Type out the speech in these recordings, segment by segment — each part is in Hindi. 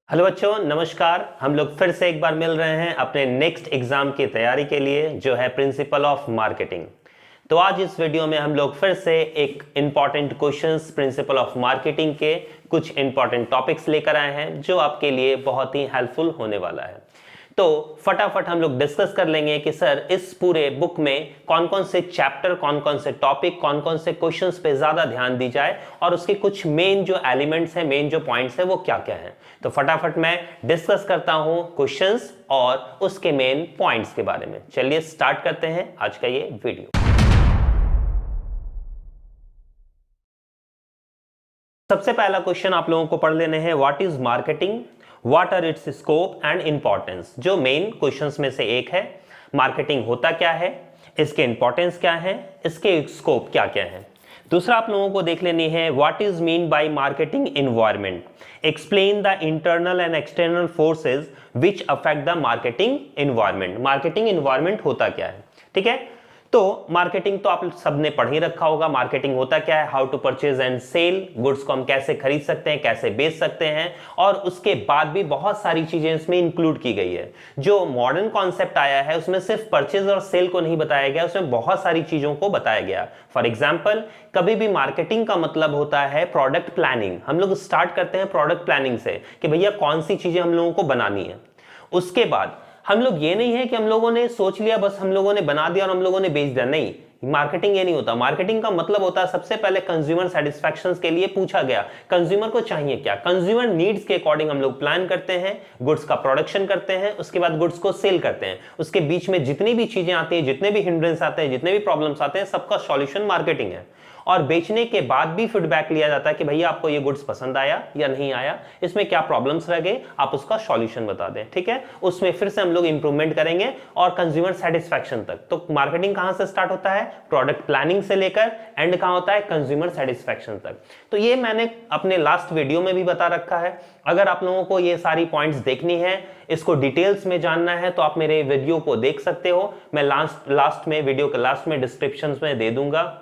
हेलो बच्चों, नमस्कार। हम लोग फिर से एक बार मिल रहे हैं अपने नेक्स्ट एग्जाम की तैयारी के लिए, जो है प्रिंसिपल ऑफ मार्केटिंग। तो आज इस वीडियो में हम लोग फिर से एक important questions principle of marketing के कुछ इंपॉर्टेंट टॉपिक्स लेकर आए हैं, जो आपके लिए बहुत ही हेल्पफुल होने वाला है। तो फटाफट हम लोग डिस्कस कर लेंगे कि सर इस पूरे बुक में कौन कौन से चैप्टर, कौन कौन से टॉपिक, कौन कौन से क्वेश्चंस पे ज्यादा ध्यान दी जाए और उसके कुछ मेन जो एलिमेंट्स हैं, मेन जो पॉइंट्स हैं, वो क्या क्या हैं। तो फटाफट मैं डिस्कस करता हूं क्वेश्चंस और उसके मेन पॉइंट्स के बारे में। चलिए स्टार्ट करते हैं आज का ये वीडियो। सबसे पहला क्वेश्चन आप लोगों को पढ़ लेने हैं, what is marketing, what are its scope and importance. जो मेन क्वेश्चंस में से एक है, मार्केटिंग होता क्या है, इसके इंपॉर्टेंस क्या है, इसके स्कोप क्या क्या है। दूसरा आप लोगों को देख लेनी है, what is mean bye marketing environment, explain the internal and external forces which affect the marketing environment. Marketing environment होता क्या है, ठीक है। तो मार्केटिंग तो आप सबने पढ़ ही रखा होगा। मार्केटिंग होता क्या है, how to purchase and sell, goods को हम कैसे खरीद सकते हैं, कैसे बेच सकते हैं, और उसके बाद भी बहुत सारी चीजें इसमें इंक्लूड की गई है। जो मॉडर्न कॉन्सेप्ट आया है उसमें सिर्फ परचेज और सेल को नहीं बताया गया, उसमें बहुत सारी चीजों को बताया गया। फॉर एग्जाम्पल, कभी भी मार्केटिंग का मतलब होता है प्रोडक्ट प्लानिंग। हम लोग स्टार्ट करते हैं प्रोडक्ट प्लानिंग से कि भैया कौन सी चीजें हम लोगों को बनानी है। उसके बाद हम लोग ये नहीं है कि हम लोगों ने सोच लिया, बस हम लोगों ने बना दिया और हम लोगों ने बेच दिया। नहीं, मार्केटिंग ये नहीं होता। मार्केटिंग का मतलब होता है सबसे पहले कंज्यूमर सेटिस्फैक्शन के लिए पूछा गया, कंज्यूमर को चाहिए क्या, कंज्यूमर नीड्स के अकॉर्डिंग हम लोग प्लान करते हैं, गुड्स का प्रोडक्शन करते हैं, उसके बाद गुड्स को सेल करते हैं। उसके बीच में जितनी भी चीजें आती हैं, जितने भी हिंड्रेंस आते हैं, जितने भी प्रॉब्लम्स आते हैं, सबका सॉल्यूशन मार्केटिंग है। और बेचने के बाद भी फीडबैक लिया जाता है कि भैया आपको ये गुड्स पसंद आया या नहीं आया, इसमें क्या प्रॉब्लम्स रह गए, आप उसका सॉल्यूशन बता दें, ठीक है। उसमें फिर से हम लोग इंप्रूवमेंट करेंगे और कंज्यूमर सेटिस्फैक्शन तक। तो मार्केटिंग कहां से स्टार्ट होता है, प्रोडक्ट प्लानिंग से लेकर एंड कहां होता है, कंज्यूमर सेटिस्फैक्शन तक। तो ये मैंने अपने लास्ट वीडियो में भी बता रखा है। अगर आप लोगों को ये सारी पॉइंट्स देखनी है, इसको डिटेल्स में जानना है, तो आप मेरे वीडियो को देख सकते हो। मैं लास्ट में, वीडियो के लास्ट में डिस्क्रिप्शन में दे दूंगा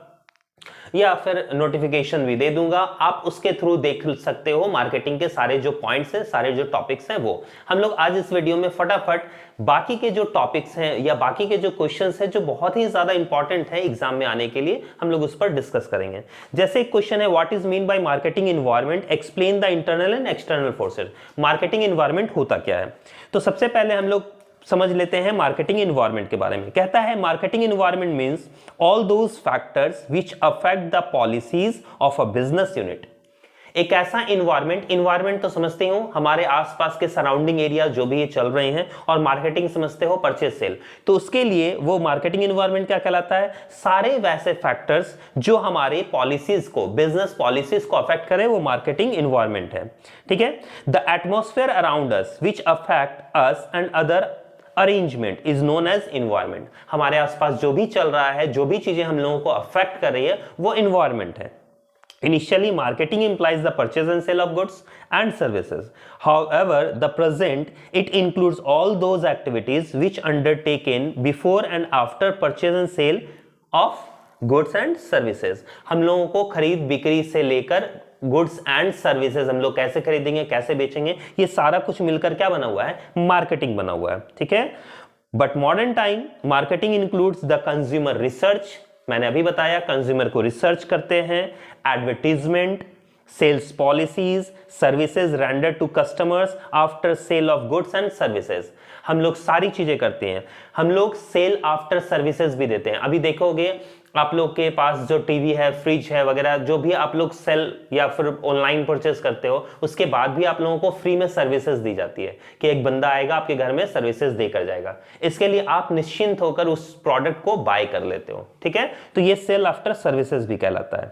या फिर नोटिफिकेशन भी दे दूंगा, आप उसके थ्रू देख सकते हो मार्केटिंग के सारे जो पॉइंट्स हैं, सारे जो टॉपिक्स हैं वो। हम लोग आज इस वीडियो में फटाफट बाकी के जो टॉपिक्स हैं या बाकी के जो क्वेश्चंस हैं, जो बहुत ही ज्यादा इंपॉर्टेंट है एग्जाम में आने के लिए, हम लोग उस पर डिस्कस करेंगे। जैसे एक क्वेश्चन है, what is mean bye marketing environment, explain the internal and external forces. Marketing environment होता क्या है, तो सबसे पहले हम लोग समझ लेते हैं मार्केटिंग एनवायरनमेंट के बारे में। कहता है marketing environment means all those factors which affect the policies of a business unit. एक ऐसा एनवायरनमेंट तो समझते हो हमारे आसपास के सराउंडिंग एरिया जो भी ये चल रहे हैं, और मार्केटिंग समझते हो परचेज सेल। तो उसके लिए वो मार्केटिंग एनवायरनमेंट क्या कहलाता है, सारे वैसे फैक्टर्स जो हमारे पॉलिसीज को, बिजनेस पॉलिसीज को अफेक्ट करे, वो मार्केटिंग एनवायरनमेंट है, ठीक है। The atmosphere around us which affect us and other arrangement is known as environment. हमारे आसपास जो भी चल रहा है, जो भी चीजें हम लोगों को अफेक्ट कर रही है, वो एनवायरनमेंट है। Initially, marketing implies the purchase and sale of goods and services. However, the present, it includes all those activities which undertaken before and after purchase and sale of goods and services. हम लोगों को खरीद बिक्री से लेकर गुड्स एंड सर्विसेज, हम लोग कैसे खरीदेंगे, कैसे बेचेंगे, ये सारा कुछ मिलकर क्या बना हुआ है, मार्केटिंग बना हुआ है, ठीक है। But modern time marketing includes the consumer research. मैंने अभी बताया, कंज्यूमर को रिसर्च करते हैं, advertisement, sales policies, services render to customers after sale of goods and services. हम लोग सारी चीजें करते हैं। हम लोग सेल आफ्टर सर्विसेज भी देते हैं। अभी देखोगे आप लोग के पास जो टीवी है, फ्रिज है वगैरह, जो भी आप लोग सेल या फिर ऑनलाइन परचेस करते हो, उसके बाद भी आप लोगों को फ्री में सर्विसेज दी जाती है कि एक बंदा आएगा आपके घर में सर्विसेज देकर जाएगा। इसके लिए आप निश्चिंत होकर उस प्रोडक्ट को बाय कर लेते हो, ठीक है। तो ये सेल आफ्टर सर्विसेज भी कहलाता है।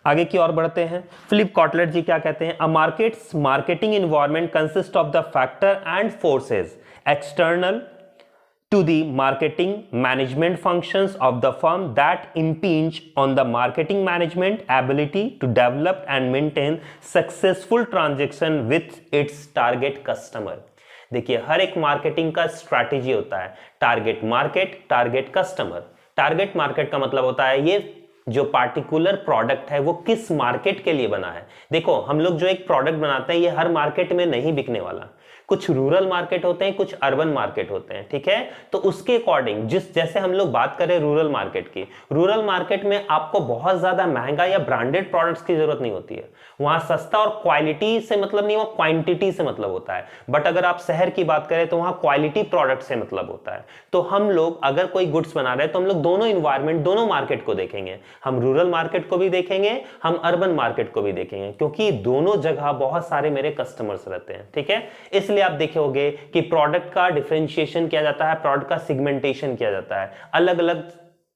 आगे की ओर बढ़ते हैं, फिलिप कॉटलर जी क्या कहते हैं, a marketing environment consist of the factor and forces external to the marketing management functions of the firm that impinge on the marketing management ability to develop and maintain successful transaction with its target customer। देखिए, हर एक मार्केटिंग का स्ट्रैटेजी होता है, target market, target customer. Target market का मतलब होता है ये जो पार्टिकुलर प्रोडक्ट है वो किस मार्केट के लिए बना है। देखो हम लोग जो एक प्रोडक्ट बनाते हैं ये हर मार्केट में नहीं बिकने वाला, कुछ रूरल मार्केट होते हैं, कुछ अर्बन मार्केट होते हैं, ठीक है। तो उसके अकॉर्डिंग जैसे हम लोग बात करें रूरल मार्केट की, रूरल मार्केट में आपको बहुत ज्यादा महंगा या ब्रांडेड प्रोडक्ट्स की जरूरत नहीं होती है, वहां सस्ता और क्वालिटी से मतलब नहीं, वहां क्वांटिटी से मतलब होता है। बट अगर आप शहर की बात करें तो वहां क्वालिटी प्रोडक्ट से मतलब होता है। तो हम लोग अगर कोई गुड्स बना रहे हैं तो हम लोग दोनों इन्वायरमेंट, दोनों मार्केट को देखेंगे, हम रूरल मार्केट को भी देखेंगे, हम अर्बन मार्केट को भी देखेंगे, क्योंकि दोनों जगह बहुत सारे मेरे कस्टमर्स रहते हैं, ठीक है। इसलिए आप देखोगे कि प्रोडक्ट का डिफरेंशिएशन किया जाता है, प्रोडक्ट का सिगमेंटेशन किया जाता है अलग अलग।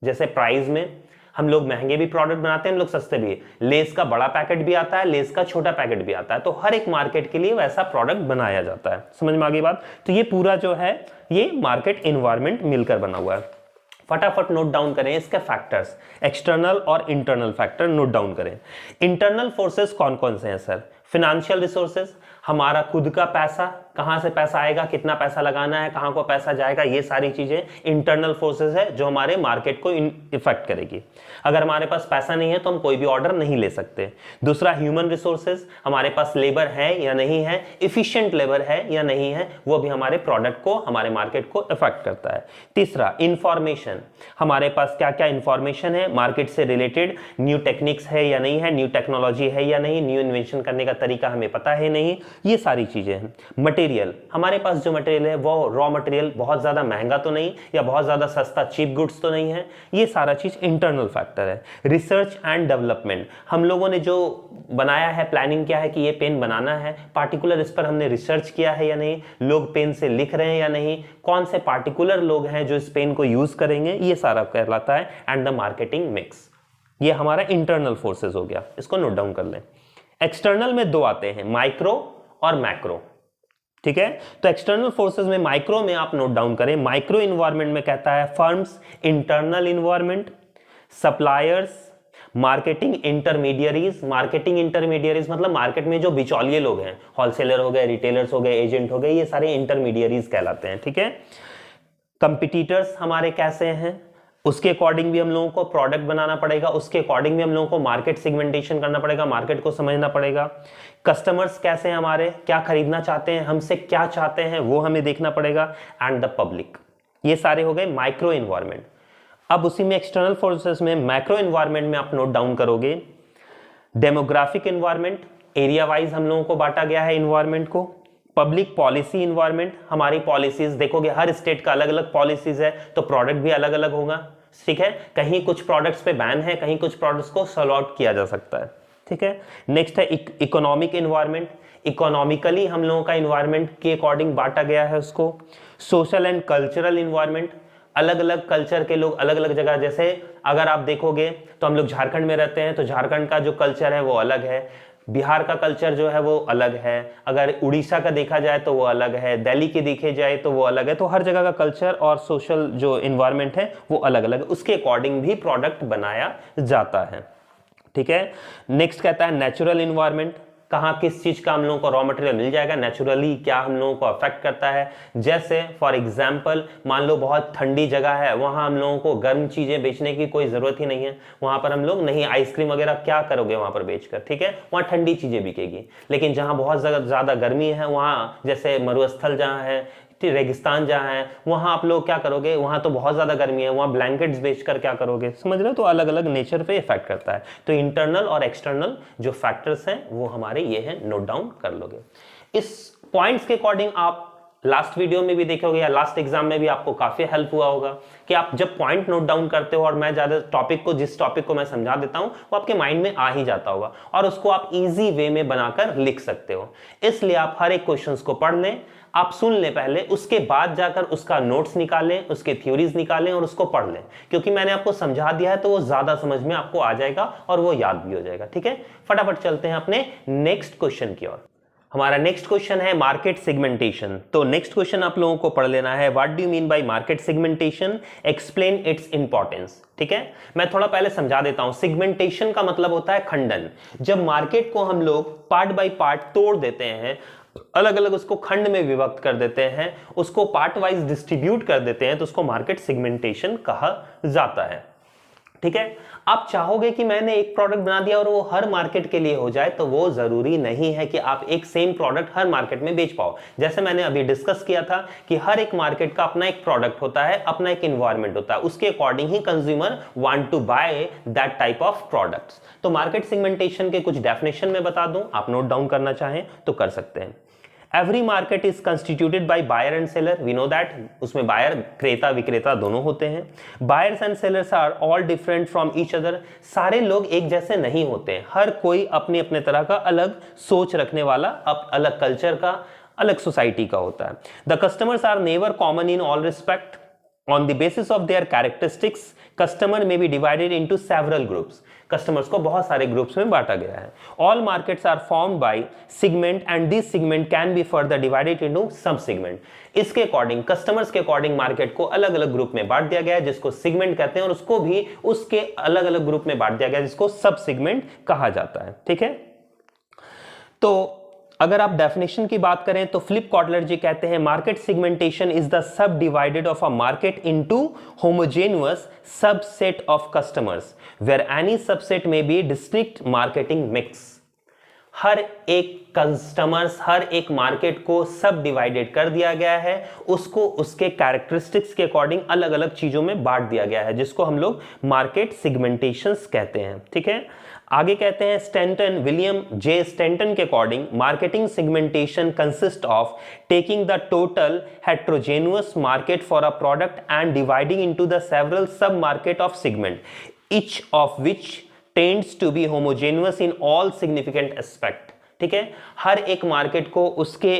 जैसे प्राइस में हम लोग महंगे भी प्रोडक्ट बनाते हैं, हम लोग सस्ते भी, लेस का बड़ा पैकेट भी आता है, लेस का छोटा पैकेट भी आता है, तो हर एक मार्केट के लिए वैसा प्रोडक्ट बनाया जाता है। समझ में आ गई बात। तो ये पूरा जो है ये मार्केट एनवायरनमेंट मिलकर बना हुआ है। फटाफट नोट डाउन करें इसके फैक्टर्स, एक्सटर्नल और इंटरनल फैक्टर नोट डाउन करें। इंटरनल फोर्सेस कौन कौन से हैं सर? फिनेंशियल रिसोर्सेज, हमारा खुद का पैसा, कहां से पैसा आएगा, कितना पैसा लगाना है, कहां को पैसा जाएगा, ये सारी चीजें इंटरनल फोर्सेस है जो हमारे मार्केट को इफेक्ट करेगी। अगर हमारे पास पैसा नहीं है तो हम कोई भी ऑर्डर नहीं ले सकते। दूसरा ह्यूमन रिसोर्सेज, हमारे पास लेबर है या नहीं है, इफिशिएंट लेबर है या नहीं है, वो भी हमारे प्रोडक्ट को, हमारे मार्केट को इफेक्ट करता है। तीसरा इंफॉर्मेशन, हमारे पास क्या क्या इंफॉर्मेशन है मार्केट से रिलेटेड, न्यू टेक्निक्स है या नहीं है, न्यू टेक्नोलॉजी है या नहीं, न्यू इन्वेंशन करने का तरीका हमें पता है नहीं, ये सारी चीजें हैं। मटेरियल, हमारे पास जो मटेरियल है वो रॉ मटेरियल बहुत ज्यादा महंगा तो नहीं या बहुत ज्यादा सस्ता चीप गुड्स तो नहीं है, ये सारा चीज इंटरनल फैक्टर है। रिसर्च एंड डेवलपमेंट, हम लोगों ने जो बनाया है, प्लानिंग क्या है कि ये पेन बनाना है, पार्टिकुलर इस पर हमने रिसर्च किया है या नहीं, लोग पेन से लिख रहे हैं या नहीं, कौन से पार्टिकुलर लोग हैं जो इस पेन को यूज करेंगे, ये सारा कहलाता है। एंड द मार्केटिंग मिक्स, ये हमारा इंटरनल फोर्सेस हो गया, इसको नोट डाउन कर लें। एक्सटर्नल में दो आते हैं, माइक्रो और मैक्रो, ठीक है। तो एक्सटर्नल फोर्सेस में माइक्रो में आप नोट डाउन करें, माइक्रो इन्वायरमेंट में कहता है firms internal environment, suppliers, marketing intermediaries. Marketing intermediaries मतलब मार्केट में जो बिचौलिए लोग हैं, होलसेलर हो गए, रिटेलर्स हो गए, एजेंट हो गए, ये सारे इंटरमीडियरीज कहलाते हैं, ठीक है। कंपिटिटर्स हमारे कैसे हैं, उसके अकॉर्डिंग भी हम लोगों को प्रोडक्ट बनाना पड़ेगा, उसके अकॉर्डिंग भी हम लोगों को मार्केट सेगमेंटेशन करना पड़ेगा, मार्केट को समझना पड़ेगा। कस्टमर्स कैसे हैं हमारे, क्या खरीदना चाहते हैं, हमसे क्या चाहते हैं, वो हमें देखना पड़ेगा। एंड द पब्लिक, ये सारे हो गए माइक्रो इन्वायरमेंट। अब उसी में एक्सटर्नल फोर्सेस में मैक्रो इन्वायरमेंट में आप नोट डाउन करोगे, डेमोग्राफिक इन्वायरमेंट, एरिया वाइज हम लोगों को बांटा गया है इन्वायरमेंट को। पब्लिक पॉलिसी इन्वायरमेंट, हमारी पॉलिसीज देखोगे हर स्टेट का अलग अलग पॉलिसीज है, तो प्रोडक्ट भी अलग अलग होगा, ठीक है। कहीं कुछ प्रोडक्ट्स पे बैन है, कहीं कुछ प्रोडक्ट्स को सॉल्व आउट किया जा सकता है, ठीक है। नेक्स्ट है इकोनॉमिक इन्वायरमेंट, इकोनॉमिकली हम लोगों का इन्वायरमेंट के अकॉर्डिंग बांटा गया है उसको। सोशल एंड कल्चरल इन्वायरमेंट, अलग अलग कल्चर के लोग अलग अलग जगह, जैसे अगर आप देखोगे तो हम लोग झारखंड में रहते हैं तो झारखंड का जो कल्चर है वो अलग है, बिहार का कल्चर जो है वो अलग है, अगर उड़ीसा का देखा जाए तो वो अलग है, दिल्ली के देखे जाए तो वो अलग है। तो हर जगह का कल्चर और सोशल जो इन्वायरमेंट है वो अलग अलग है, उसके अकॉर्डिंग भी प्रोडक्ट बनाया जाता है, ठीक है। नेक्स्ट कहता है नेचुरल इन्वायरमेंट, कहाँ किस चीज का हम लोगों को रॉ मटेरियल मिल जाएगा, नेचुरली क्या हम लोगों को अफेक्ट करता है। जैसे फॉर एग्जांपल मान लो बहुत ठंडी जगह है, वहां हम लोगों को गर्म चीजें बेचने की कोई जरूरत ही नहीं है, वहां पर हम लोग नहीं आइसक्रीम वगैरह क्या करोगे वहां पर बेचकर, ठीक है, वहां ठंडी चीजें बिकेगी। लेकिन जहां बहुत ज्यादा गर्मी है, वहां जैसे मरुस्थल जहां है, रेगिस्तान जहां है, वहां आप लोग क्या करोगे, वहां तो बहुत ज्यादा गर्मी है, वहां ब्लैंकेट्स बेचकर क्या करोगे, समझ रहे हो। तो अलग अलग नेचर पे इफेक्ट करता है। तो इंटरनल और एक्सटर्नल जो फैक्टर्स हैं वो हमारे ये हैं, नोट डाउन कर लोगे। इस पॉइंट्स के अकॉर्डिंग आप लास्ट वीडियो में भी देखोगे या लास्ट एग्जाम में भी आपको काफी हेल्प हुआ होगा कि आप जब पॉइंट नोट डाउन करते हो और मैं ज्यादा टॉपिक को, जिस टॉपिक को मैं समझा देता हूं वो आपके माइंड में आ ही जाता होगा और उसको आप इजी वे में बनाकर लिख सकते हो। इसलिए आप हर एक क्वेश्चंस को पढ़ लें, आप सुन लें पहले, उसके बाद जाकर उसका नोट्स निकालें, उसके थ्योरीज निकालें और उसको पढ़ लें, क्योंकि मैंने आपको समझा दिया है तो वो ज्यादा समझ में आपको आ जाएगा और वो याद भी हो जाएगा, ठीक है। फटाफट चलते हैं अपने नेक्स्ट क्वेश्चन की ओर। हमारा नेक्स्ट क्वेश्चन है मार्केट सेगमेंटेशन। तो नेक्स्ट क्वेश्चन आप लोगों को पढ़ लेना है, what do you mean by market segmentation, explain its importance, ठीक है। मैं थोड़ा पहले समझा देता हूं। सेगमेंटेशन का मतलब होता है खंडन। जब मार्केट को हम लोग पार्ट बाय पार्ट तोड़ देते हैं, अलग अलग उसको खंड में विभक्त कर देते हैं, उसको पार्ट वाइज डिस्ट्रीब्यूट कर देते हैं, तो उसको मार्केट सेगमेंटेशन कहा जाता है, ठीक है। आप चाहोगे कि मैंने एक प्रोडक्ट बना दिया और वो हर मार्केट के लिए हो जाए, तो वो जरूरी नहीं है कि आप एक सेम प्रोडक्ट हर मार्केट में बेच पाओ। जैसे मैंने अभी डिस्कस किया था कि हर एक मार्केट का अपना एक प्रोडक्ट होता है, अपना एक एनवायरनमेंट होता है, उसके अकॉर्डिंग ही consumer want to buy that type of products. तो मार्केट सेगमेंटेशन के कुछ डेफिनेशन में बता दूं, आप नोट डाउन करना चाहें तो कर सकते हैं। Every market is constituted by buyer and seller. We know that. उसमें buyer, क्रेता विक्रेता दोनों होते हैं। Buyers and sellers are all different from each other. सारे लोग एक जैसे नहीं होते हैं, हर कोई अपने अपने तरह का अलग सोच रखने वाला, अलग कल्चर का, अलग सोसाइटी का होता है। The customers are never common in all respect. On the basis of their characteristics, customer may be divided into several groups. Customers को बहुत सारे ग्रुप्स में बांटा गया है। All markets are formed by segment and this segment can be further divided into sub segment. इसके अकॉर्डिंग, कस्टमर्स के अकॉर्डिंग मार्केट को अलग अलग ग्रुप में बांट दिया गया है, जिसको सेगमेंट कहते हैं, और उसको भी उसके अलग अलग ग्रुप में बांट दिया गया है, जिसको सब सेगमेंट कहा जाता है। ठीक है, तो अगर आप डेफिनेशन की बात करें तो फिलिप कॉटलर जी कहते हैं market segmentation is the sub divided of a market into homogeneous subset of customers where any subset में बी डिस्ट्रिक्ट मार्केटिंग मिक्स। हर एक कस्टमर्स, हर एक मार्केट को सब डिवाइडेड कर दिया गया है, उसको उसके कैरेक्टरिस्टिक्स के अकॉर्डिंग अलग अलग चीजों में बांट दिया गया है, जिसको हम लोग मार्केट सेगमेंटेशंस कहते हैं। ठीक है, आगे कहते हैं स्टैंटन, विलियम जे स्टैंटन के according marketing segmentation consist of taking the total heterogeneous market for a product and dividing into the several sub market of segment each of which tends to be homogeneous in all significant aspect. ठीक है, हर एक मार्केट को उसके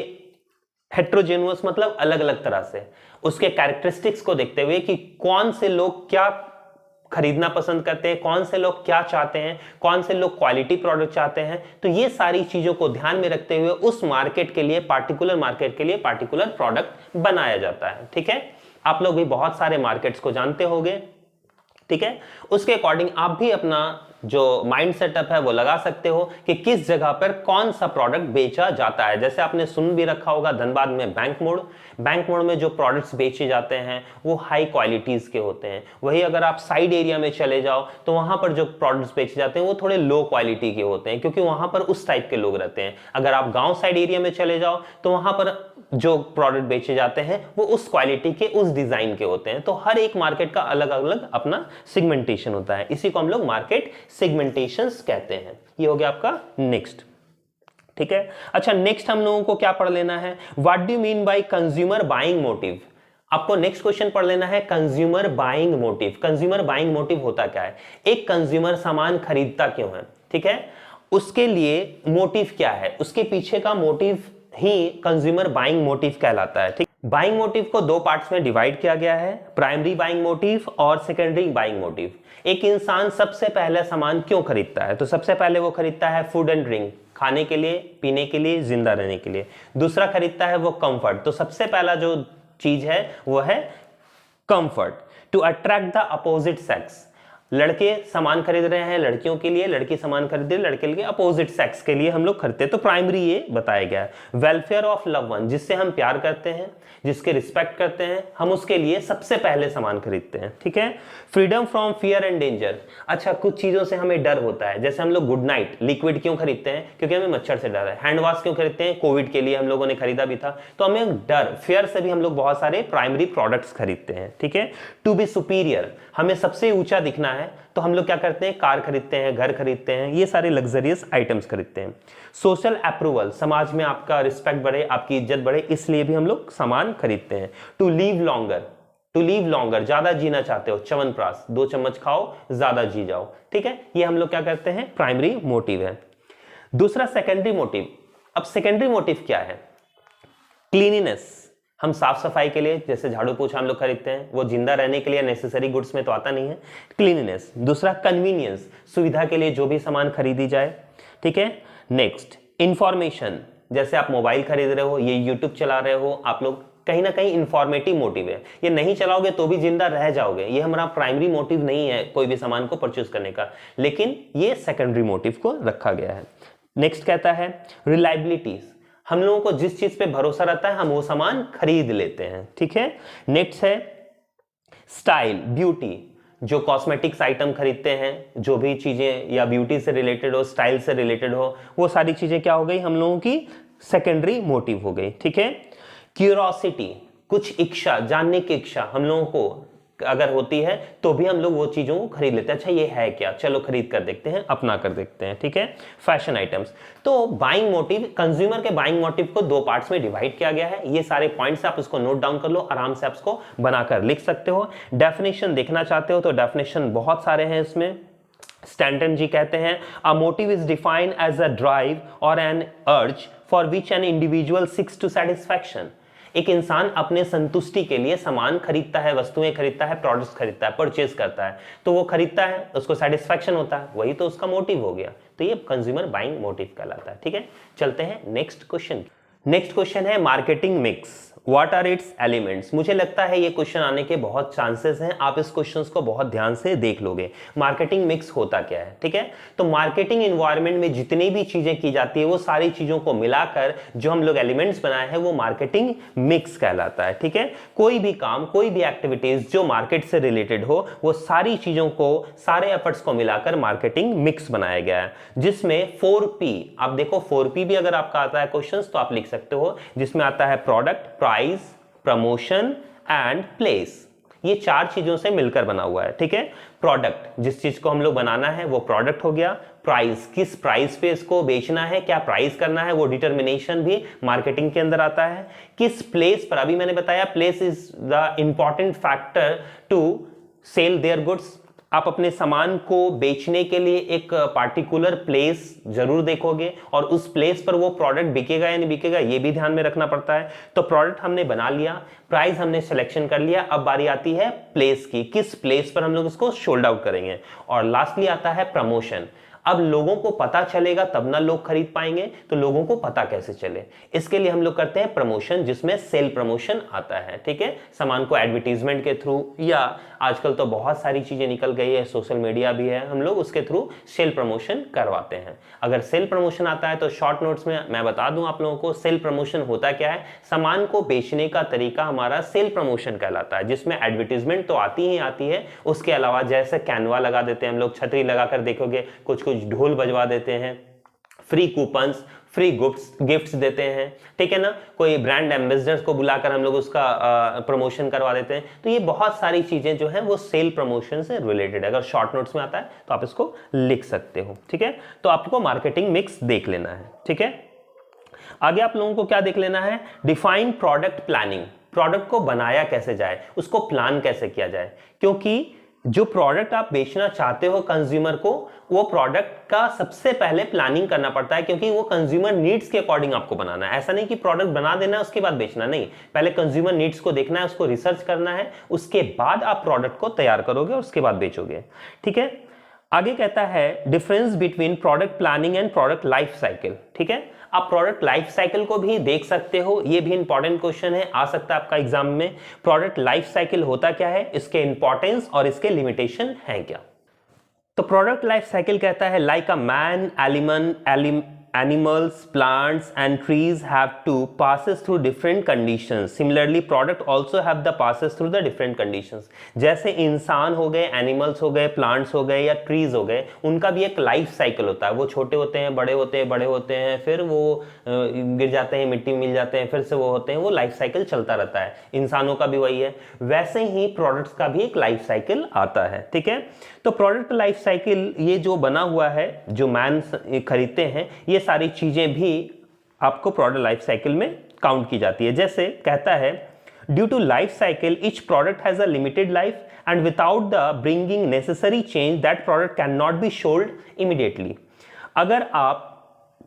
हेट्रोजेनुअस मतलब अलग अलग तरह से, उसके कैरेक्टरिस्टिक्स को देखते हुए कि कौन से लोग क्या खरीदना पसंद करते हैं, कौन से लोग क्या चाहते हैं, कौन से लोग क्वालिटी प्रोडक्ट चाहते हैं, तो ये सारी चीजों को ध्यान में रखते हुए उस मार्केट के लिए, पार्टिकुलर मार्केट के लिए पार्टिकुलर प्रोडक्ट बनाया जाता है। ठीक है, आप लोग भी बहुत सारे मार्केट्स को जानते होंगे। ठीक है, उसके अकॉर्डिंग आप भी अपना जो माइंड सेटअप है वो लगा सकते हो कि किस जगह पर कौन सा प्रोडक्ट बेचा जाता है। जैसे आपने सुन भी रखा होगा धनबाद में बैंक मोड़, बैंक मोड़ में जो प्रोडक्ट्स बेचे जाते हैं वो हाई क्वालिटीज के होते हैं। वही अगर आप साइड एरिया में चले जाओ तो वहां पर जो प्रोडक्ट्स बेचे जाते हैं वो थोड़े लो क्वालिटी के होते हैं, क्योंकि वहां पर उस टाइप के लोग रहते हैं। अगर आप गांव साइड एरिया में चले जाओ तो वहां पर जो प्रोडक्ट बेचे जाते हैं वो उस क्वालिटी के, उस डिजाइन के होते हैं। तो हर एक मार्केट का अलग अलग अपना सेगमेंटेशन होता है, इसी को हम लोग मार्केट सेगमेंटेशंस कहते हैं। ये हो गया आपका नेक्स्ट। ठीक है, अच्छा नेक्स्ट हम लोगों को क्या पढ़ लेना है, what do you mean by consumer buying motive. आपको नेक्स्ट क्वेश्चन पढ़ लेना है consumer buying motive. Consumer buying motive होता क्या है, एक कंज्यूमर सामान खरीदता क्यों है, ठीक है, उसके लिए मोटिव क्या है, उसके पीछे का मोटिव ही कंज्यूमर बाइंग मोटिव कहलाता है। ठीक, बाइंग मोटिव को दो पार्ट्स में डिवाइड किया गया है, प्राइमरी बाइंग मोटिव और सेकेंडरी बाइंग मोटिव। एक इंसान सबसे पहले सामान क्यों खरीदता है, तो सबसे पहले वो खरीदता है फूड एंड ड्रिंक, खाने के लिए, पीने के लिए, जिंदा रहने के लिए। दूसरा खरीदता है वो कंफर्ट, तो सबसे पहला जो चीज है वो है comfort, to attract the opposite sex. लड़के सामान खरीद रहे हैं लड़कियों के लिए, लड़की सामान खरीद रही है लड़के के लिए, अपोजिट सेक्स के लिए हम लोग खरीदते हैं, तो प्राइमरी ये बताया गया है। वेलफेयर ऑफ लव वन, जिससे हम प्यार करते हैं, जिसके रिस्पेक्ट करते हैं, हम उसके लिए सबसे पहले सामान खरीदते हैं। ठीक है, freedom from fear and danger. अच्छा, कुछ चीजों से हमें डर होता है, जैसे हम लोग गुड नाइट लिक्विड क्यों खरीदते हैं, क्योंकि हमें मच्छर से डर है। हैंड वॉश क्यों खरीदते हैं, कोविड के लिए हम लोगों ने खरीदा भी था, तो हमें डर, फियर से भी हम लोग बहुत सारे प्राइमरी प्रोडक्ट्स खरीदते हैं। ठीक है, टू बी सुपीरियर, हमें सबसे ऊंचा दिखना है तो हम लोग क्या करते हैं, कार खरीदते हैं, घर खरीदते हैं, ये सारे लग्जरियस आइटम्स खरीदते हैं। सोशल अप्रूवल, समाज में आपका रिस्पेक्ट बढ़े, आपकी इज्जत बढ़े, इसलिए भी हम लोग सामान खरीदते हैं। To live longer, to live longer, ज्यादा जीना चाहते हो, च्यवनप्राश, 2 चम्मच खाओ ज्यादा जी जाओ। ठीक है, ये हम लोग क्या करते हैं, प्राइमरी मोटिव है। दूसरा सेकेंडरी मोटिव। अब सेकेंडरी मोटिव क्या है, क्लीनिनेस, हम साफ सफाई के लिए, जैसे झाड़ू पोछा हम लोग खरीदते हैं, वो जिंदा रहने के लिए नेसेसरी गुड्स में तो आता नहीं है, क्लीनिनेस। दूसरा कन्वीनियंस, सुविधा के लिए जो भी सामान खरीदी जाए। ठीक है, नेक्स्ट इंफॉर्मेशन, जैसे आप मोबाइल खरीद रहे हो, ये यूट्यूब चला रहे हो, आप लोग कहीं ना कहीं इंफॉर्मेटिव मोटिव है, ये नहीं चलाओगे तो भी जिंदा रह जाओगे, ये हमारा प्राइमरी मोटिव नहीं है कोई भी सामान को परचेज करने का, लेकिन ये सेकेंडरी मोटिव को रखा गया है। नेक्स्ट कहता है रिलायबिलिटीज, हम लोगों को जिस चीज पे भरोसा रहता है हम वो सामान खरीद लेते हैं। ठीक है, नेक्स्ट है स्टाइल, ब्यूटी, जो कॉस्मेटिक्स आइटम खरीदते हैं, जो भी चीज़ें या ब्यूटी से रिलेटेड हो, स्टाइल से रिलेटेड हो, वो सारी चीज़ें क्या हो गई हम लोगों की सेकेंडरी मोटिव हो गई। ठीक है। क्यूरोसिटी, कुछ इच्छा, जानने की इच्छा हम लोगों को अगर होती है तो भी हम लोग वो चीज़ों को खरीद लेते हैं। अच्छा ये है क्या, चलो खरीद कर देखते हैं, अपना कर देखते हैं। ठीक है। फैशन आइटम्स, तो बाइंग मोटिव, कंज्यूमर के बाइंग मोटिव को दो पार्ट्स में डिवाइड किया गया है। ये सारे पॉइंट्स आप इसको नोट डाउन कर लो, आराम से आप इसको बनाकर लिख सकते हो। डेफिनेशन देखना चाहते हो तो डेफिनेशन बहुत सारे हैं इसमें। स्टैंटन जी कहते हैं a motive is defined as a drive और an urge for which an individual seeks to satisfaction. एक इंसान अपने संतुष्टि के लिए सामान खरीदता है, वस्तुएं खरीदता है, प्रोडक्ट्स खरीदता है, परचेज करता है, तो वो खरीदता है, उसको सेटिस्फैक्शन होता है, वही तो उसका मोटिव हो गया। तो ये कंज्यूमर बाइंग मोटिव कहलाता है। ठीक है। चलते हैं नेक्स्ट क्वेश्चन। नेक्स्ट क्वेश्चन है marketing mix, what are its elements. मुझे लगता है ये क्वेश्चन आने के बहुत चांसेस हैं, आप इस क्वेश्चन को बहुत ध्यान से देख लोगे। मार्केटिंग मिक्स होता क्या है। ठीक है। तो मार्केटिंग एनवायरनमेंट में जितनी भी चीजें की जाती है वो सारी चीजों को मिलाकर जो हम लोग एलिमेंट्स बनाए हैं वो मार्केटिंग मिक्स कहलाता है। ठीक है। कोई भी काम, कोई भी एक्टिविटीज जो मार्केट से रिलेटेड हो, वो सारी चीजों को, सारे एफर्ट्स को मिलाकर मार्केटिंग मिक्स बनाया गया है, जिसमें 4P, आप देखो 4P भी अगर आपका आता है क्वेश्चन तो आप लिख सकते हो, जिसमें आता है product, price, promotion and place. ये चार चीजों से मिलकर बना हुआ है। ठीक है। प्रोडक्ट, जिस चीज को हम लोग बनाना है वो प्रोडक्ट हो गया। प्राइस, किस प्राइस पे इसको बेचना है, क्या प्राइस करना है, वो डिटर्मिनेशन भी मार्केटिंग के अंदर आता है। किस प्लेस पर, अभी मैंने बताया place is the important factor to sell their goods. आप अपने सामान को बेचने के लिए एक पार्टिकुलर प्लेस जरूर देखोगे और उस प्लेस पर वो प्रोडक्ट बिकेगा या नहीं बिकेगा ये भी ध्यान में रखना पड़ता है। तो प्रोडक्ट हमने बना लिया, प्राइस हमने सिलेक्शन कर लिया, अब बारी आती है प्लेस की, किस प्लेस पर हम लोग इसको सोल्ड आउट करेंगे। और लास्टली आता है प्रमोशन। अब लोगों को पता चलेगा तब ना लोग खरीद पाएंगे, तो लोगों को पता कैसे चले, इसके लिए हम लोग करते हैं प्रमोशन, जिसमें सेल प्रमोशन आता है। ठीक है। सामान को एडवर्टीजमेंट के थ्रू, या आजकल तो बहुत सारी चीजें निकल गई है, सोशल मीडिया भी है, हम लोग उसके थ्रू सेल प्रमोशन करवाते हैं। अगर सेल प्रमोशन आता है तो शॉर्ट नोट्स में मैं बता दूं आप लोगों को, सेल प्रमोशन होता क्या है। सामान को बेचने का तरीका हमारा सेल प्रमोशन कहलाता है, जिसमें एडवर्टीजमेंट तो आती ही आती है, उसके अलावा जैसे कैनवा लगा देते हैं हम लोग, छतरी लगाकर देखोगे, कुछ कुछ ढोल बजवा देते हैं, फ्री कूपन्स, फ्री गिफ्ट्स देते हैं। ठीक है ना। कोई ब्रांड एम्बेसडर्स को बुलाकर हम लोग उसका प्रमोशन करवा देते हैं। तो ये बहुत सारी चीजें जो हैं वो सेल प्रमोशन से रिलेटेड है। अगर शॉर्ट नोट्स में आता है तो आप इसको लिख सकते हो। ठीक है। तो आपको मार्केटिंग मिक्स देख लेना है। ठीक है। आगे आप लोगों को क्या देख लेना है, डिफाइन प्रोडक्ट प्लानिंग। प्रोडक्ट को बनाया कैसे जाए, उसको प्लान कैसे किया जाए, क्योंकि जो प्रोडक्ट आप बेचना चाहते हो कंज्यूमर को, वो प्रोडक्ट का सबसे पहले प्लानिंग करना पड़ता है, क्योंकि वो कंज्यूमर नीड्स के अकॉर्डिंग आपको बनाना है। ऐसा नहीं कि प्रोडक्ट बना देना है उसके बाद बेचना, नहीं, पहले कंज्यूमर नीड्स को देखना है, उसको रिसर्च करना है, उसके बाद आप प्रोडक्ट को तैयार करोगे और उसके बाद बेचोगे। ठीक है। आगे कहता है difference between product planning and product life cycle. ठीक है। आप प्रोडक्ट लाइफ साइकिल को भी देख सकते हो, ये भी इंपॉर्टेंट क्वेश्चन है, आ सकता है आपका एग्जाम में। प्रोडक्ट लाइफ साइकिल होता क्या है, इसके इंपॉर्टेंस और इसके लिमिटेशन है क्या। तो प्रोडक्ट लाइफ साइकिल कहता है like a man, animals, plants and trees have to passes through different conditions. Similarly, product also have the passes through the different conditions. जैसे इंसान हो गए, एनिमल्स हो गए, प्लांट्स हो गए या ट्रीज हो गए, उनका भी एक लाइफ साइकिल होता है। वो छोटे होते हैं, बड़े होते हैं, बड़े होते हैं, फिर वो गिर जाते हैं, मिट्टी में मिल जाते हैं, फिर से वो होते हैं, वो लाइफ साइकिल चलता रहता है। इंसानों का भी वही है। वैसे ही प्रोडक्ट्स का भी एक लाइफ साइकिल आता है। ठीक है। तो प्रोडक्ट लाइफ साइकिल ये जो बना हुआ है, जो मैन खरीदते हैं, ये सारी चीजें भी आपको प्रोडक्ट लाइफ साइकिल में काउंट की जाती है। जैसे कहता है due to life cycle each product has a limited life and without the bringing necessary change that product can not be sold immediately. अगर आप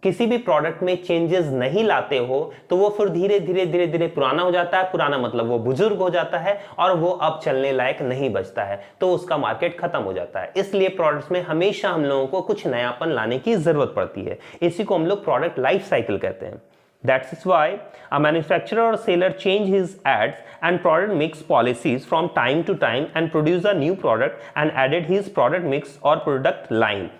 किसी भी प्रोडक्ट में चेंजेस नहीं लाते हो तो वो फिर धीरे धीरे धीरे धीरे पुराना हो जाता है। पुराना मतलब वो बुजुर्ग हो जाता है और वो अब चलने लायक नहीं बचता है, तो उसका मार्केट खत्म हो जाता है। इसलिए प्रोडक्ट्स में हमेशा हम लोगों को कुछ नयापन लाने की जरूरत पड़ती है। इसी को हम लोग प्रोडक्ट लाइफ साइकिल कहते हैं। That's why a manufacturer or seller change his ads and product mix policies from time to time and produce a new product and added his product mix or product line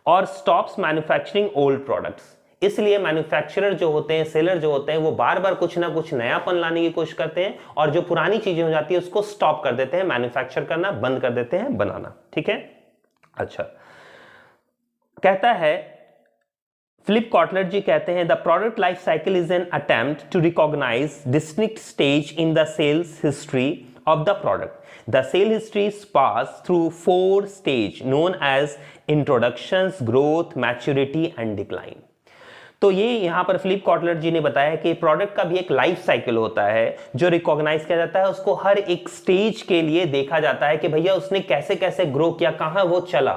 or stops manufacturing old products. इसलिए मैन्युफैक्चरर जो होते हैं, सेलर जो होते हैं, वो बार बार कुछ ना कुछ नयापन लाने की कोशिश करते हैं और जो पुरानी चीजें हो जाती है उसको स्टॉप कर देते हैं, मैन्युफैक्चर करना बंद कर देते हैं, बनाना। ठीक है, अच्छा, कहता है फिलिप कॉटलर जी कहते हैं the product life cycle is an attempt to recognise distinct stage in the sales history of the product. The sale history is passed through 4 stages known as introductions, growth, maturity and decline. तो ये यहां पर फिलिप कॉटलर जी ने बताया कि प्रोडक्ट का भी एक लाइफ साइकिल होता है जो रिकॉग्नाइज किया जाता है, उसको हर एक स्टेज के लिए देखा जाता है कि भैया उसने कैसे कैसे ग्रो किया, कहां वो चला।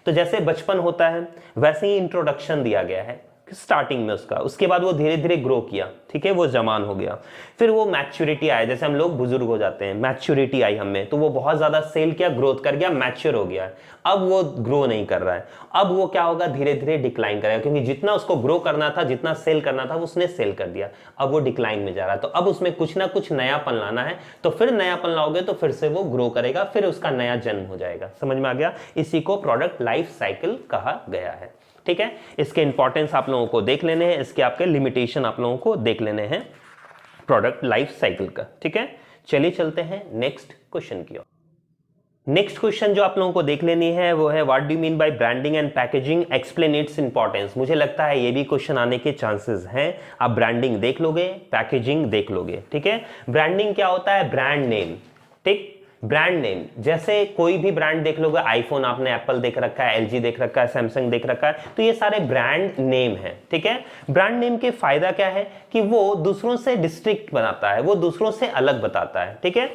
तो जैसे बचपन होता है वैसे ही इंट्रोडक्शन दिया गया है स्टार्टिंग में उसका, उसके बाद वो धीरे धीरे ग्रो किया, ठीक है, वो जवान हो गया, फिर वो मैच्योरिटी आया, जैसे हम लोग बुजुर्ग हो जाते हैं, मैच्योरिटी आई हमें, तो वो बहुत ज्यादा सेल किया, ग्रोथ कर गया, मैच्योर हो गया, अब वो ग्रो नहीं कर रहा है, अब वो क्या होगा, धीरे धीरे डिक्लाइन करेगा, क्योंकि जितना उसको ग्रो करना था, जितना सेल करना था, उसने सेल कर दिया, अब वो डिक्लाइन में जा रहा है। तो अब उसमें कुछ ना कुछ नयापन लाना है, तो फिर नयापन लाओगे तो फिर से वो ग्रो करेगा, फिर उसका नया जन्म हो जाएगा। समझ में आ गया? इसी को प्रोडक्ट लाइफ साइकिल कहा गया है। ठीक है, इसके इंपॉर्टेंस आप लोगों को देख लेने हैं, इसके आपके लिमिटेशन आप लोगों को देख लेने हैं प्रोडक्ट लाइफ साइकिल का। ठीक है, चलिए चलते हैं नेक्स्ट क्वेश्चन की ओर। नेक्स्ट क्वेश्चन जो आप लोगों को देख लेनी है वो है what do you mean by branding and packaging, explain its importance. मुझे लगता है ये भी क्वेश्चन आने के चांसेस हैं। आप ब्रांडिंग देख लोगे, पैकेजिंग देख लोगे। ठीक है, ब्रांडिंग क्या होता है? Brand name. ठीक, ब्रांड नेम, जैसे कोई भी ब्रांड देख लोगे, आईफोन आपने एप्पल देख रखा है, एलजी देख रखा है, सैमसंग देख रखा है, तो ये सारे ब्रांड नेम है। ठीक है, ब्रांड नेम के फायदा क्या है कि वो दूसरों से डिस्टिंक्ट बनाता है, वो दूसरों से अलग बताता है। ठीक है,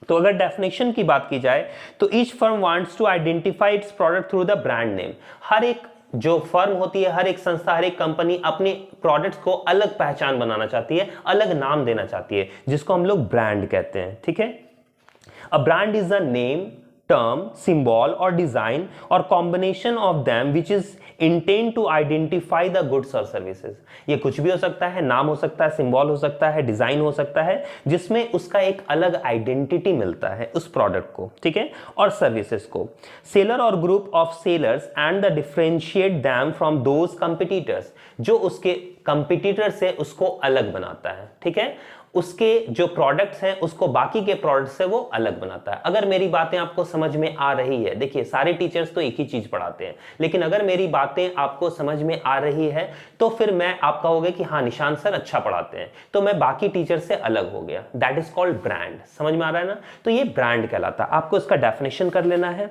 तो अगर डेफिनेशन की बात की जाए तो each firm wants to identify its product through the brand name. हर एक जो फर्म होती है, हर एक संस्था, हर एक कंपनी अपने प्रोडक्ट्स को अलग पहचान बनाना चाहती है, अलग नाम देना चाहती है, जिसको हम लोग ब्रांड कहते हैं। ठीक है, a brand is a name, term, symbol or design or combination of them which is intend to identify the goods or services। ये कुछ भी हो सकता है, नाम हो सकता है, सिंबल हो सकता है, डिजाइन हो सकता है, जिसमें उसका एक अलग आइडेंटिटी मिलता है उस प्रोडक्ट को, ठीक है, और सर्विसेज को। सेलर और group of sellers and the differentiate them from those competitors, जो उसके कंपिटिटर से उसको अलग बनाता है। ठीक है, उसके जो प्रोडक्ट्स हैं उसको बाकी के प्रोडक्ट से वो अलग बनाता है। अगर मेरी बातें आपको समझ में आ रही है, देखिए सारे टीचर्स तो एक ही चीज पढ़ाते हैं, लेकिन अगर मेरी बातें आपको समझ में आ रही है तो फिर मैं आप कहोगे कि हाँ निशान सर अच्छा पढ़ाते हैं, तो मैं बाकी टीचर से अलग हो गया। That is called brand. समझ में आ रहा है ना? तो ये ब्रांड कहलाता है। आपको इसका डेफिनेशन कर लेना है।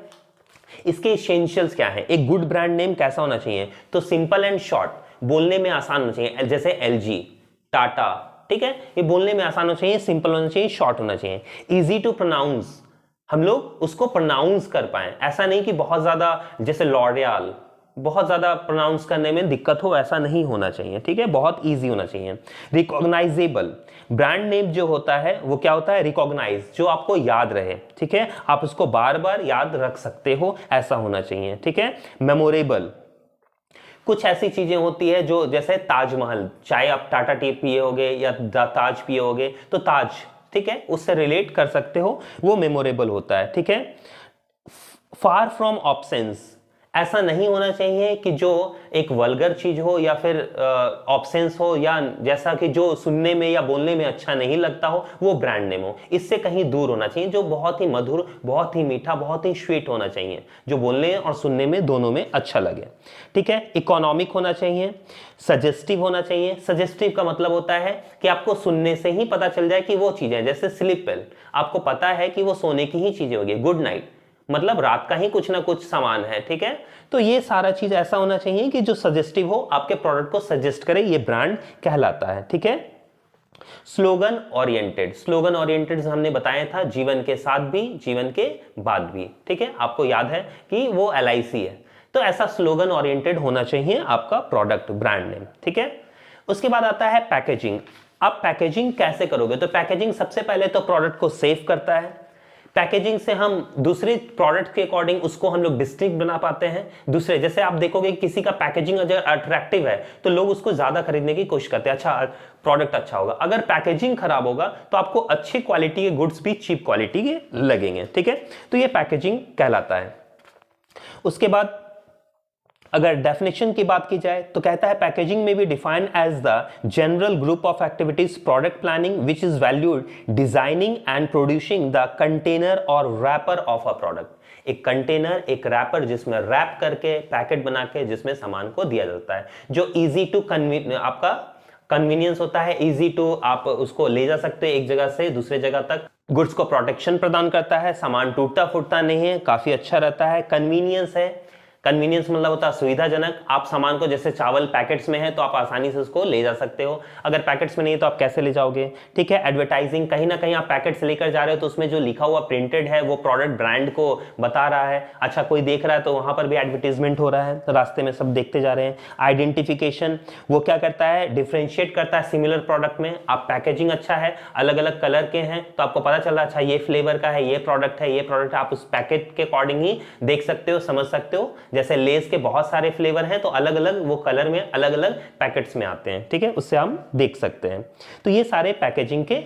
इसके एसेंशियल्स क्या है? एक गुड ब्रांड नेम कैसा होना चाहिए? तो सिंपल एंड शॉर्ट, बोलने में आसान होना चाहिए, जैसे एलजी, टाटा। ठीक है, ये बोलने में आसान होना चाहिए, सिंपल होना चाहिए, शॉर्ट होना चाहिए, इजी टू प्रोनाउंस, हम लोग उसको प्रोनाउंस कर पाए। ऐसा नहीं कि बहुत ज्यादा, जैसे लॉरियल, बहुत ज्यादा प्रोनाउंस करने में दिक्कत हो, ऐसा नहीं होना चाहिए। ठीक है, बहुत इजी होना चाहिए। रिकॉग्नाइजेबल, ब्रांड नेम जो होता है वो क्या होता है? रिकॉग्नाइज, जो आपको याद रहे। ठीक है, आप उसको बार बार याद रख सकते हो, ऐसा होना चाहिए। ठीक है, मेमोरेबल, कुछ ऐसी चीजें होती है जो, जैसे ताजमहल, चाहे आप टाटा टी पिए होगे या ताज पिए होगे, तो ताज, ठीक है, उससे रिलेट कर सकते हो, वो मेमोरेबल होता है। ठीक है, फार फ्रॉम ऑब्सेंस, ऐसा नहीं होना चाहिए कि जो एक वल्गर चीज हो या फिर ऑब्सेंस हो, या जैसा कि जो सुनने में या बोलने में अच्छा नहीं लगता हो, वो ब्रांड नेम हो। इससे कहीं दूर होना चाहिए, जो बहुत ही मधुर, बहुत ही मीठा, बहुत ही स्वीट होना चाहिए, जो बोलने और सुनने में दोनों में अच्छा लगे। ठीक है, इकोनॉमिक होना चाहिए, सजेस्टिव होना चाहिए। सजेस्टिव का मतलब होता है कि आपको सुनने से ही पता चल जाए कि वो चीजें, जैसे स्लीप वेल, आपको पता है कि वो सोने की ही चीजें होगी। गुड नाइट मतलब रात का ही कुछ ना कुछ सामान है। ठीक है, तो ये सारा चीज ऐसा होना चाहिए कि जो सजेस्टिव हो, आपके प्रोडक्ट को सजेस्ट करे, ये ब्रांड कहलाता है। ठीक है, स्लोगन ओरिएंटेड, स्लोगन ओरिएंटेड हमने बताया था, जीवन के साथ भी, जीवन के बाद भी। ठीक है, आपको याद है कि वो LIC है, तो ऐसा स्लोगन ओरिएंटेड होना चाहिए आपका प्रोडक्ट, ब्रांड नेम। ठीक है, उसके बाद आता है पैकेजिंग। आप पैकेजिंग कैसे करोगे? तो पैकेजिंग सबसे पहले तो प्रोडक्ट को सेव करता है। पैकेजिंग से हम दूसरे प्रोडक्ट के अकॉर्डिंग उसको हम लोग डिस्टिंक्ट बना पाते हैं। दूसरे, जैसे आप देखोगे किसी का पैकेजिंग अगर अट्रैक्टिव है तो लोग उसको ज्यादा खरीदने की कोशिश करते हैं, अच्छा प्रोडक्ट अच्छा होगा। अगर पैकेजिंग खराब होगा तो आपको अच्छी क्वालिटी के गुड्स भी चीप क्वालिटी के लगेंगे। ठीक है, तो ये पैकेजिंग कहलाता है। उसके बाद अगर डेफिनेशन की बात की जाए तो कहता है पैकेजिंग में भी defined as the general group of activities product planning which is valued designing and producing the container और रैपर ऑफ अ प्रोडक्ट। एक कंटेनर, एक रैपर जिसमें रैप करके पैकेट बना के जिसमें सामान को दिया जाता है, जो इजी टू आपका कन्वीनियंस होता है, इजी टू आप उसको ले जा सकते हैं एक जगह से दूसरे जगह तक। गुड्स को प्रोटेक्शन प्रदान करता है, सामान टूटता फूटता नहीं है, काफी अच्छा रहता है। कन्वीनियंस है, कन्वीनियंस मतलब होता है सुविधाजनक। आप सामान को, जैसे चावल पैकेट्स में है तो आप आसानी से उसको ले जा सकते हो, अगर पैकेट्स में नहीं है तो आप कैसे ले जाओगे, ठीक है। एडवर्टाइजिंग, कहीं ना कहीं आप पैकेट्स लेकर जा रहे हो तो उसमें जो लिखा हुआ प्रिंटेड है वो प्रोडक्ट ब्रांड को बता रहा है, अच्छा कोई देख रहा है तो वहां पर भी एडवर्टीजमेंट हो रहा है, रास्ते में सब देखते जा रहे हैं। आइडेंटिफिकेशन, वो क्या करता है, डिफ्रेंशिएट करता है सिमिलर प्रोडक्ट में। आप पैकेजिंग अच्छा है, अलग अलग कलर के हैं तो आपको पता चल रहा है अच्छा ये फ्लेवर का है, ये प्रोडक्ट है, ये प्रोडक्ट, आप उस पैकेट के अकॉर्डिंग ही देख सकते हो, समझ सकते हो। जैसे लेस के बहुत सारे फ्लेवर हैं तो अलग अलग वो कलर में अलग अलग पैकेट्स में आते हैं, ठीक है, उससे हम देख सकते हैं। तो ये सारे पैकेजिंग के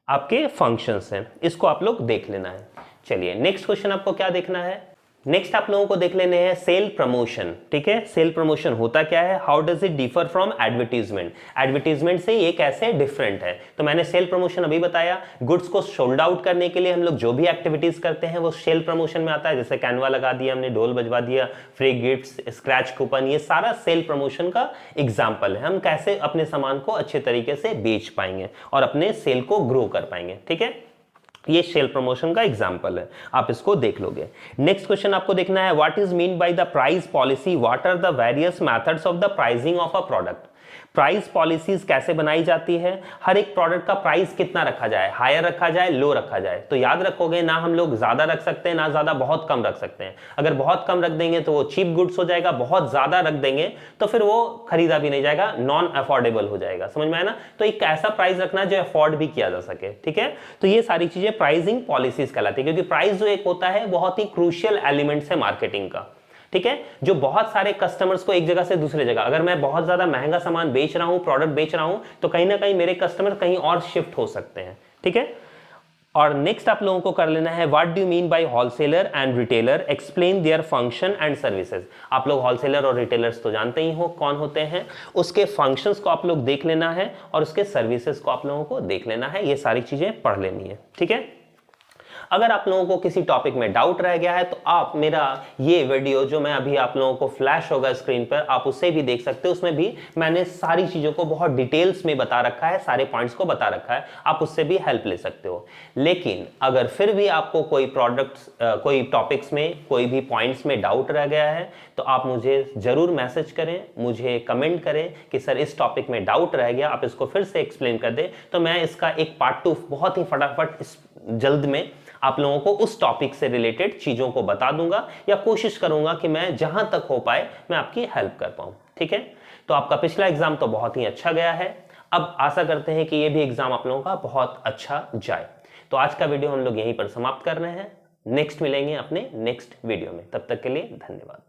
आपके फंक्शंस हैं, इसको आप लोग देख लेना है। चलिए नेक्स्ट क्वेश्चन आपको क्या देखना है, नेक्स्ट आप लोगों को देख लेने हैं सेल प्रमोशन, ठीक है। सेल प्रमोशन होता क्या है, how does it differ from advertisement, advertisement से ये कैसे डिफरेंट है। तो मैंने सेल प्रमोशन अभी बताया, गुड्स को सोल्ड आउट करने के लिए हम लोग जो भी एक्टिविटीज करते हैं वो सेल प्रमोशन में आता है, जैसे कैनवा लगा दिया हमने, ढोल बजवा दिया, फ्री गिफ्ट्स, स्क्रैच कूपन, ये सारा सेल प्रमोशन का एग्जाम्पल है। हम कैसे अपने सामान को अच्छे तरीके से बेच पाएंगे और अपने सेल को ग्रो कर पाएंगे, ठीक है। ये सेल प्रमोशन का एग्जांपल है, आप इसको देख लोगे। नेक्स्ट क्वेश्चन आपको देखना है, what is mean by the price policy, what are the various methods of the pricing of a product. Price policies कैसे बनाई जाती है, हर एक प्रोडक्ट का प्राइस कितना रखा जाए, हायर रखा जाए, लो रखा जाए। तो याद रखोगे ना, हम लोग ज्यादा रख सकते हैं ना ज्यादा बहुत कम रख सकते हैं। अगर बहुत कम रख देंगे तो वो चीप गुड्स हो जाएगा, बहुत ज्यादा रख देंगे तो फिर वो खरीदा भी नहीं जाएगा, नॉन अफोर्डेबल हो जाएगा, समझ में आया ना। तो एक ऐसा प्राइस रखना जो अफोर्ड भी किया जा सके, ठीक है। तो ये सारी चीजें प्राइसिंग पॉलिसीज कहलाती है, क्योंकि प्राइस जो एक होता है बहुत ही क्रूशियल एलिमेंट्स है मार्केटिंग का, ठीक है, जो बहुत सारे कस्टमर्स को एक जगह से दूसरे जगह, अगर मैं बहुत ज्यादा महंगा सामान बेच रहा हूं, प्रोडक्ट बेच रहा हूं, तो कहीं ना कहीं मेरे कस्टमर कहीं और शिफ्ट हो सकते हैं, ठीक है। और नेक्स्ट आप लोगों को कर लेना है, what do you mean by wholesaler and retailer, explain their function and services. आप लोग होलसेलर और रिटेलर्स तो जानते ही हो कौन होते हैं, उसके फंक्शंस को आप लोग देख लेना है और उसके सर्विसेज को आप लोगों को देख लेना है, ये सारी चीजें पढ़ लेनी है, ठीक है। अगर आप लोगों को किसी टॉपिक में डाउट रह गया है तो आप मेरा ये वीडियो जो मैं अभी आप लोगों को फ्लैश होगा स्क्रीन पर, आप उससे भी देख सकते हो, उसमें भी मैंने सारी चीजों को बहुत डिटेल्स में बता रखा है, सारे पॉइंट्स को बता रखा है, आप उससे भी हेल्प ले सकते हो। लेकिन अगर फिर भी आपको कोई प्रोडक्ट्स कोई टॉपिक्स में कोई भी पॉइंट्स में डाउट रह गया है तो आप मुझे जरूर मैसेज करें, मुझे कमेंट करें कि सर इस टॉपिक में डाउट रह गया, आप इसको फिर से एक्सप्लेन कर दे, तो मैं इसका एक पार्ट 2 बहुत ही फटाफट जल्द में आप लोगों को उस टॉपिक से रिलेटेड चीजों को बता दूंगा, या कोशिश करूंगा कि मैं जहां तक हो पाए मैं आपकी हेल्प कर पाऊं, ठीक है। तो आपका पिछला एग्जाम तो बहुत ही अच्छा गया है, अब आशा करते हैं कि ये भी एग्जाम आप लोगों का बहुत अच्छा जाए। तो आज का वीडियो हम लोग यहीं पर समाप्त कर रहे हैं, नेक्स्ट मिलेंगे अपने नेक्स्ट वीडियो में, तब तक के लिए धन्यवाद।